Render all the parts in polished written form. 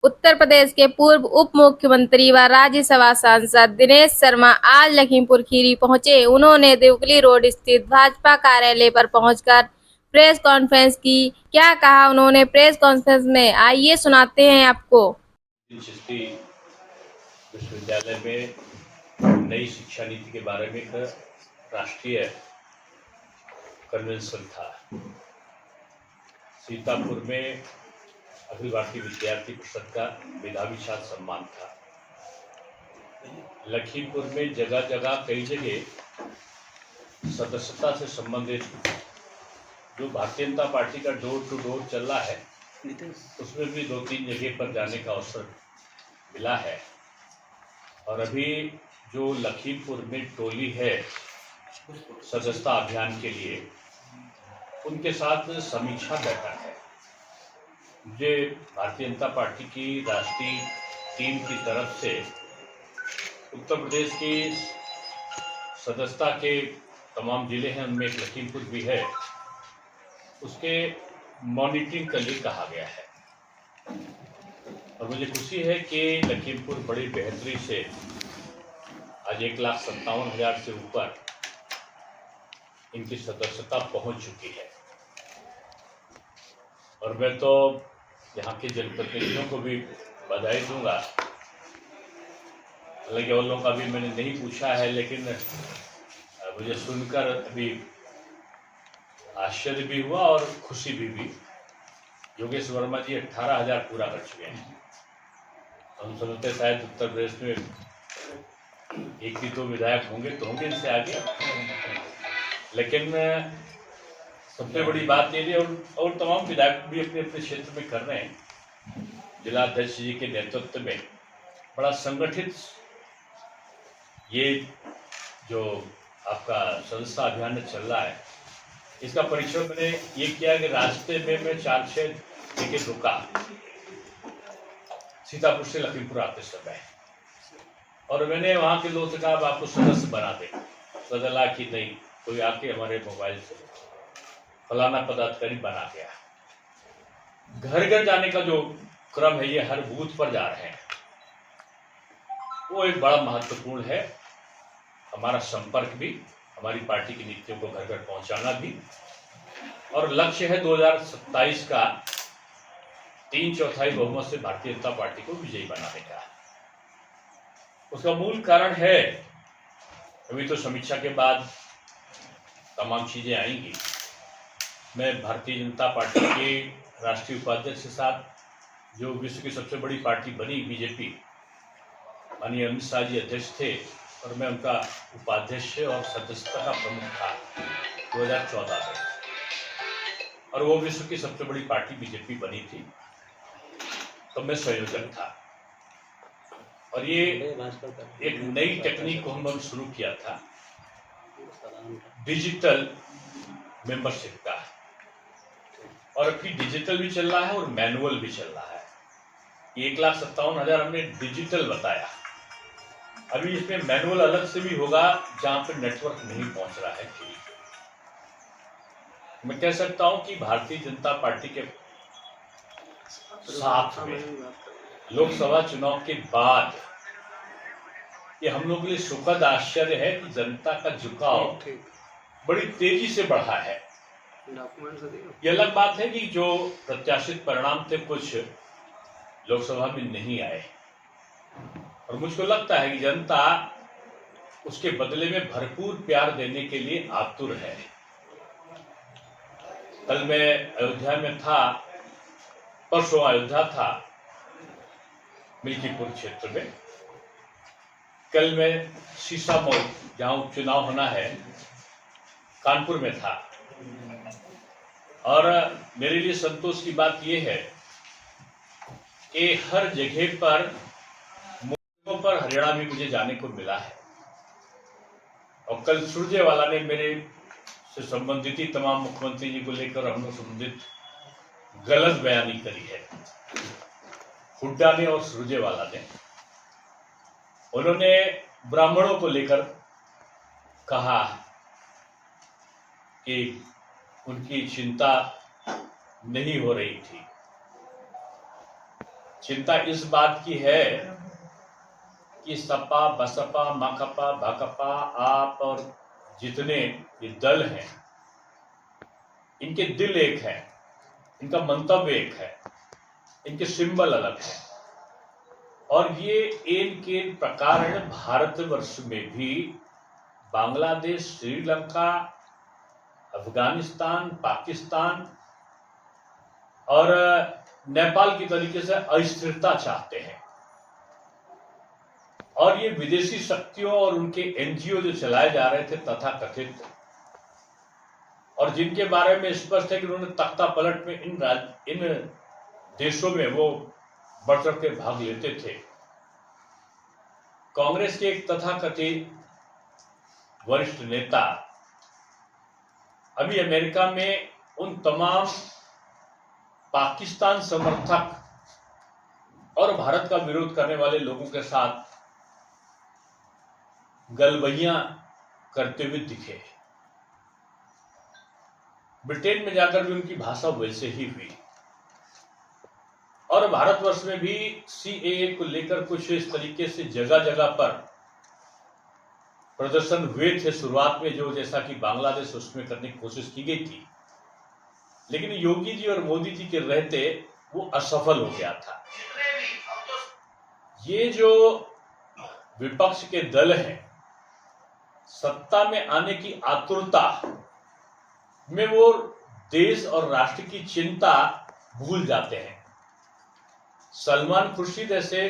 उत्तर प्रदेश के पूर्व उप मुख्यमंत्री व राज्यसभा सांसद दिनेश शर्मा आज लखीमपुर खीरी पहुंचे। उन्होंने देवगली रोड स्थित भाजपा कार्यालय पर पहुंचकर प्रेस कॉन्फ्रेंस की। क्या कहा उन्होंने प्रेस कॉन्फ्रेंस में, आइए सुनाते हैं आपको। विश्वविद्यालय में नई शिक्षा नीति के बारे में एक राष्ट्रीय कन्वेंशन था। सीतापुर में अखिल भारतीय विद्यार्थी परिषद का मेधावी छात्र सम्मान था। लखीमपुर में जगह जगह कई जगह सदस्यता से संबंधित जो भारतीय जनता पार्टी का डोर टू डोर चल रहा है, उसमें भी 2-3 जगह पर जाने का अवसर मिला है। और अभी जो लखीमपुर में टोली है सदस्यता अभियान के लिए, उनके साथ समीक्षा बैठक है। मुझे भारतीय जनता पार्टी की राष्ट्रीय टीम की तरफ से उत्तर प्रदेश की सदस्यता के तमाम जिले हैं, उनमें एक लखीमपुर भी है, उसके मॉनिटरिंग के लिए कहा गया है। और मुझे खुशी है कि लखीमपुर बड़ी बेहतरी से आज 1,57,000 से ऊपर इनकी सदस्यता पहुंच चुकी है। और मैं तो यहाँ के जनप्रतिनिधियों को भी बधाई दूंगा। हालांकि उन लोगों का भी मैंने नहीं पूछा है, लेकिन मुझे सुनकर अभी आश्चर्य भी हुआ और खुशी भी हुई। योगेश वर्मा जी 18,000 पूरा कर चुके हैं। हम समझते शायद उत्तर प्रदेश में 1-2 विधायक होंगे तो होंगे इनसे आगे, लेकिन सबसे बड़ी बात ये है, और तमाम विधायक भी अपने अपने क्षेत्र में कर रहे हैं। जिला अध्यक्ष जी के नेतृत्व में बड़ा संगठित ये जो आपका सदस्यता अभियान चल रहा है, इसका परिचय मैंने ये किया कि रास्ते में मैं 4-6 जगह रुका सीतापुर से लखीमपुर आते समय, और मैंने वहाँ के लोगों से कहा आप आपको सदस्य बना दे। बदला कि नहीं, कोई आके हमारे मोबाइल से फलाना पदाधिकारी बना गया। घर घर जाने का जो क्रम है, ये हर बूथ पर जा रहे हैं, वो एक बड़ा महत्वपूर्ण है। हमारा संपर्क भी, हमारी पार्टी की नीतियों को घर घर पहुंचाना भी, और लक्ष्य है 2027 का 3/4 बहुमत से भारतीय जनता पार्टी को विजयी बनाने का। उसका मूल कारण है, अभी तो समीक्षा के बाद तमाम चीजें आएंगी। मैं भारतीय जनता पार्टी के राष्ट्रीय उपाध्यक्ष के साथ, जो विश्व की सबसे बड़ी पार्टी बनी बीजेपी, माननीय अमित शाह जी अध्यक्ष थे और मैं उनका उपाध्यक्ष और सदस्यता का प्रमुख था 2014 में, और वो विश्व की सबसे बड़ी पार्टी बीजेपी बनी थी, तो मैं संयोजक था। और ये एक नई टेक्निक को हम शुरू किया था, डिजिटल मेंबरशिप का, और अभी डिजिटल भी चल रहा है और मैनुअल भी चल रहा है। 1,57,000 हमने डिजिटल बताया। अभी इसमें मैनुअल अलग से भी होगा जहां पर नेटवर्क नहीं पहुंच रहा है। मैं कह सकता हूं कि भारतीय जनता पार्टी के साथ में लोकसभा चुनाव के बाद ये हम लोग के लिए सुखद आश्चर्य है कि जनता का झुकाव बड़ी तेजी से बढ़ा है। ये अलग बात है कि जो प्रत्याशित परिणाम थे कुछ लोकसभा में नहीं आए, और मुझको लगता है कि जनता उसके बदले में भरपूर प्यार देने के लिए आतुर है। कल मैं अयोध्या में था, परसों अयोध्या था मिल्कीपुर क्षेत्र में, कल मैं सीसामऊ जहां उपचुनाव होना है कानपुर में था। और मेरे लिए संतोष की बात यह है कि हर जगह पर पर हरियाणा भी मुझे जाने को मिला है। और कल सुरजेवाला ने मेरे से संबंधित ही तमाम मुख्यमंत्री जी को लेकर हम लोग संबंधित गलत बयानी करी है। हुड्डा ने और सुरजेवाला ने, उन्होंने ब्राह्मणों को लेकर कहा कि उनकी चिंता नहीं हो रही थी। चिंता इस बात की है कि सपा, बसपा, माकपा, भाकपा, आप और जितने ये दल हैं, इनके दिल एक है, इनका मंतव्य एक है, इनके सिंबल अलग है, और ये इनके प्रकार भारतवर्ष में भी बांग्लादेश, श्रीलंका, अफगानिस्तान, पाकिस्तान और नेपाल की तरीके से अस्थिरता चाहते हैं। और ये विदेशी शक्तियों और उनके एनजीओ जो चलाए जा रहे थे तथाकथित, और जिनके बारे में स्पष्ट है कि उन्होंने तख्ता पलट में इन देशों में वो बढ़ चढ़ के भाग लेते थे। कांग्रेस के एक तथाकथित वरिष्ठ नेता अभी अमेरिका में उन तमाम पाकिस्तान समर्थक और भारत का विरोध करने वाले लोगों के साथ गलबैयां करते हुए दिखे। ब्रिटेन में जाकर भी उनकी भाषा वैसे ही हुई, और भारतवर्ष में भी सीएए को लेकर कुछ इस तरीके से जगह जगह पर प्रदर्शन हुए थे शुरुआत में, जो जैसा कि बांग्लादेश उसमें करने की कोशिश की गई थी, लेकिन योगी जी और मोदी जी के रहते वो असफल हो गया था। ये जो विपक्ष के दल हैं, सत्ता में आने की आतुरता में वो देश और राष्ट्र की चिंता भूल जाते हैं। सलमान खुर्शीद ऐसे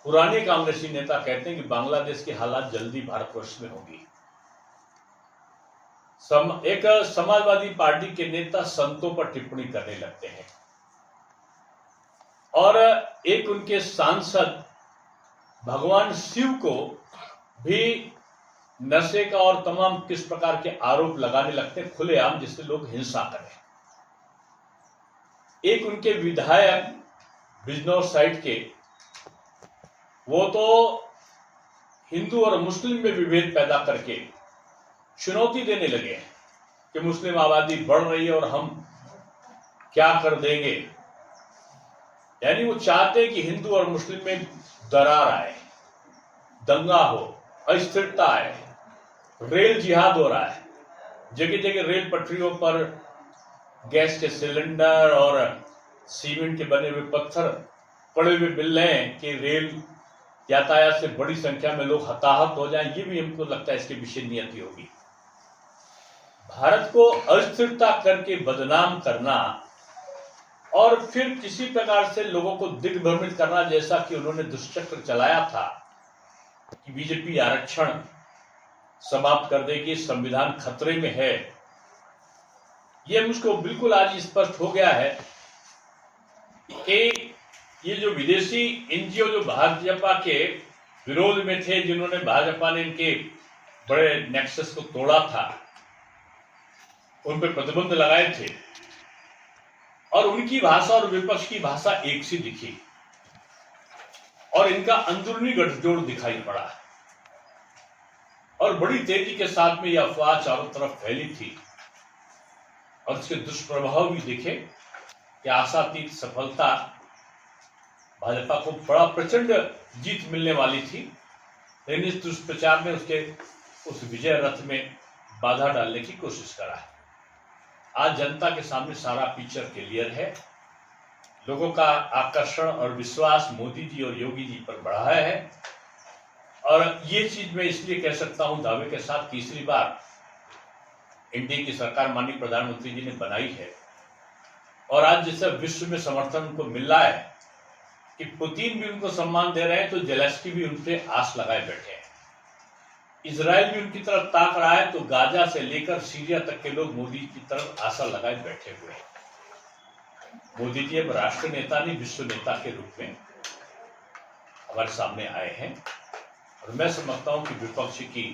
पुराने कांग्रेसी नेता कहते हैं कि बांग्लादेश की हालात जल्दी भारतवर्ष में होगी। एक समाजवादी पार्टी के नेता संतों पर टिप्पणी करने लगते हैं, और एक उनके सांसद भगवान शिव को भी नशे का और तमाम किस प्रकार के आरोप लगाने लगते हैं खुलेआम, जिससे लोग हिंसा करें। एक उनके विधायक बिजनौर साइड के, वो तो हिंदू और मुस्लिम में विभेद पैदा करके चुनौती देने लगे कि मुस्लिम आबादी बढ़ रही है और हम क्या कर देंगे। यानी वो चाहते हैं कि हिंदू और मुस्लिम में दरार आए, दंगा हो, अस्थिरता आए। रेल जिहाद हो रहा है, जगह जगह रेल पटरियों पर गैस के सिलेंडर और सीमेंट के बने हुए पत्थर पड़े हुए मिल रहे हैं कि रेल यातायात से बड़ी संख्या में लोग हताहत हो जाएं। ये भी हमको लगता है इसके पीछे नियति होगी। भारत को अस्थिरता करके बदनाम करना और फिर किसी प्रकार से लोगों को दिग्भ्रमित करना, जैसा कि उन्होंने दुष्चक्र चलाया था कि बीजेपी आरक्षण समाप्त कर देगी, संविधान खतरे में है। यह मुझको बिल्कुल आज स्पष्ट हो गया है कि ये जो विदेशी एनजीओ जो भाजपा के विरोध में थे, जिन्होंने भाजपा ने इनके बड़े नेक्सस को तोड़ा था, उन पर प्रतिबंध लगाए थे, और उनकी भाषा और विपक्ष की भाषा एक सी दिखी, और इनका अंदरूनी गठजोड़ दिखाई पड़ा, और बड़ी तेजी के साथ में यह अफवाह चारों तरफ फैली थी, और इसके दुष्प्रभाव भी दिखे कि आशातीत सफलता, भाजपा को बड़ा प्रचंड जीत मिलने वाली थी, लेकिन इस दुष्प्रचार ने उसके उस विजय रथ में बाधा डालने की कोशिश करा है। आज जनता के सामने सारा पिक्चर क्लियर है। लोगों का आकर्षण और विश्वास मोदी जी और योगी जी पर बढ़ा है, और ये चीज मैं इसलिए कह सकता हूं दावे के साथ, तीसरी बार एनडीए की सरकार माननीय प्रधानमंत्री जी ने बनाई है, और आज जैसे विश्व में समर्थन उनको मिल रहा है कि पुतिन भी उनको सम्मान दे रहे हैं, तो जेलेंस्की भी उनसे आस लगाए बैठे हैं। इजराइल भी उनकी तरफ ताक रहा है, तो गाजा से लेकर सीरिया तक के लोग मोदी की तरफ आशा लगाए बैठे हुए हैं। मोदी जी अब राष्ट्र नेता नहीं, विश्व नेता के रूप में हमारे सामने आए हैं, और मैं समझता हूं कि विपक्ष की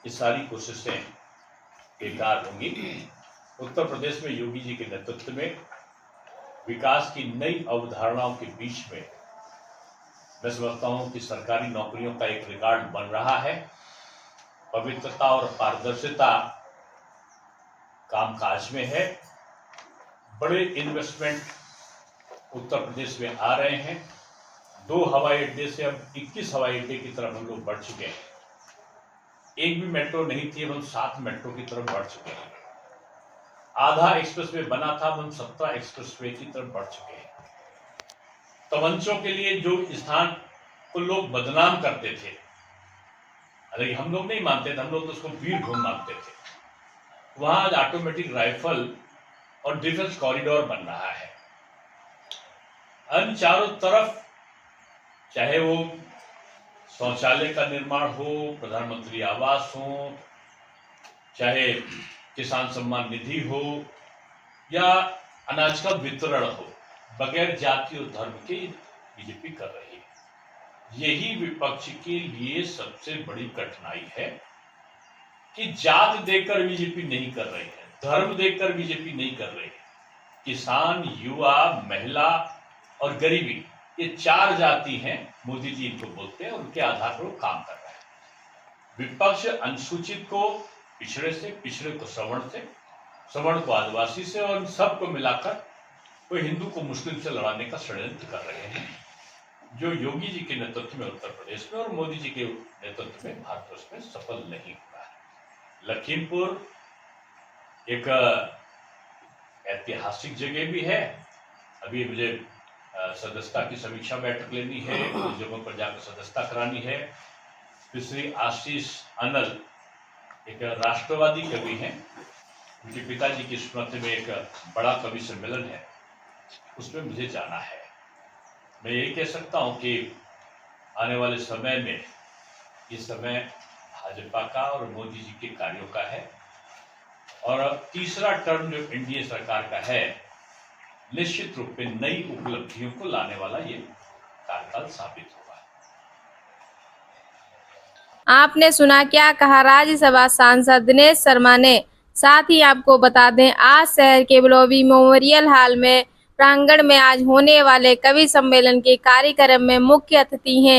ये सारी कोशिशें बेकार होंगी। उत्तर प्रदेश में योगी जी के नेतृत्व में विकास की नई अवधारणाओं के बीच में मैं समझता हूं कि सरकारी नौकरियों का एक रिकॉर्ड बन रहा है। पवित्रता और पारदर्शिता कामकाज में है। बड़े इन्वेस्टमेंट उत्तर प्रदेश में आ रहे हैं। 2 हवाई अड्डे से अब 21 हवाई अड्डे की तरफ हम लोग बढ़ चुके हैं। एक भी मेट्रो नहीं थी, अब हम 7 मेट्रो की तरफ बढ़ चुके हैं। आधा एक्सप्रेसवे बना था, हम 17 एक्सप्रेसवे की तरफ बढ़ चुके हैं। तमंचों के लिए जो स्थान को लोग बदनाम करते थे, हालांकि हम लोग नहीं मानते थे, हम लोग तो उसको वीरभूमि मानते थे, वहां आज ऑटोमेटिक राइफल और डिफेंस कॉरिडोर बन रहा है। अन्य चारों तरफ चाहे वो शौचालय का निर्माण हो, प्रधानमंत्री आवास हो, चाहे किसान सम्मान निधि हो या अनाज का वितरण हो, बगैर जाति और धर्म के बीजेपी कर रही है। यही विपक्ष के लिए सबसे बड़ी कठिनाई है कि जात देखकर बीजेपी नहीं कर रही है, धर्म देखकर बीजेपी नहीं कर रही है। किसान, युवा, महिला और गरीबी, ये 4 जाति हैं, मोदी जी इनको बोलते हैं, उनके आधार पर वो काम कर रहे हैं। विपक्ष अनुसूचित को पिछड़े से, पिछड़े को सवर्ण से, सवर्ण को आदिवासी से और सबको मिलाकर वो हिंदू को मुस्लिम से लड़ाने का षड्यंत्र कर रहे हैं, जो योगी जी के नेतृत्व में उत्तर प्रदेश में और मोदी जी के नेतृत्व में भारतवर्ष में सफल नहीं हुआ है। लखीमपुर एक ऐतिहासिक जगह भी है। अभी मुझे सदस्यता की समीक्षा बैठक लेनी है, उन जगहों पर जाकर सदस्यता करानी है। श्री आशीष अनल एक राष्ट्रवादी कवि हैं, उनके पिताजी की स्मृति में एक बड़ा कवि सम्मेलन है, उसमें मुझे जाना है। मैं यही कह सकता हूं कि आने वाले समय में ये समय भाजपा का और मोदी जी के कार्यों का है, और अब तीसरा टर्म जो एनडीए सरकार का है, निश्चित रूप में नई उपलब्धियों को लाने वाला ये कार्यकाल साबित होगा। आपने सुना क्या कहा राज्यसभा सांसद दिनेश शर्मा ने। साथ ही आपको बता दें, आज शहर के ब्लोबी मेमोरियल हॉल में प्रांगण में आज होने वाले कवि सम्मेलन के कार्यक्रम में मुख्य अतिथि हैं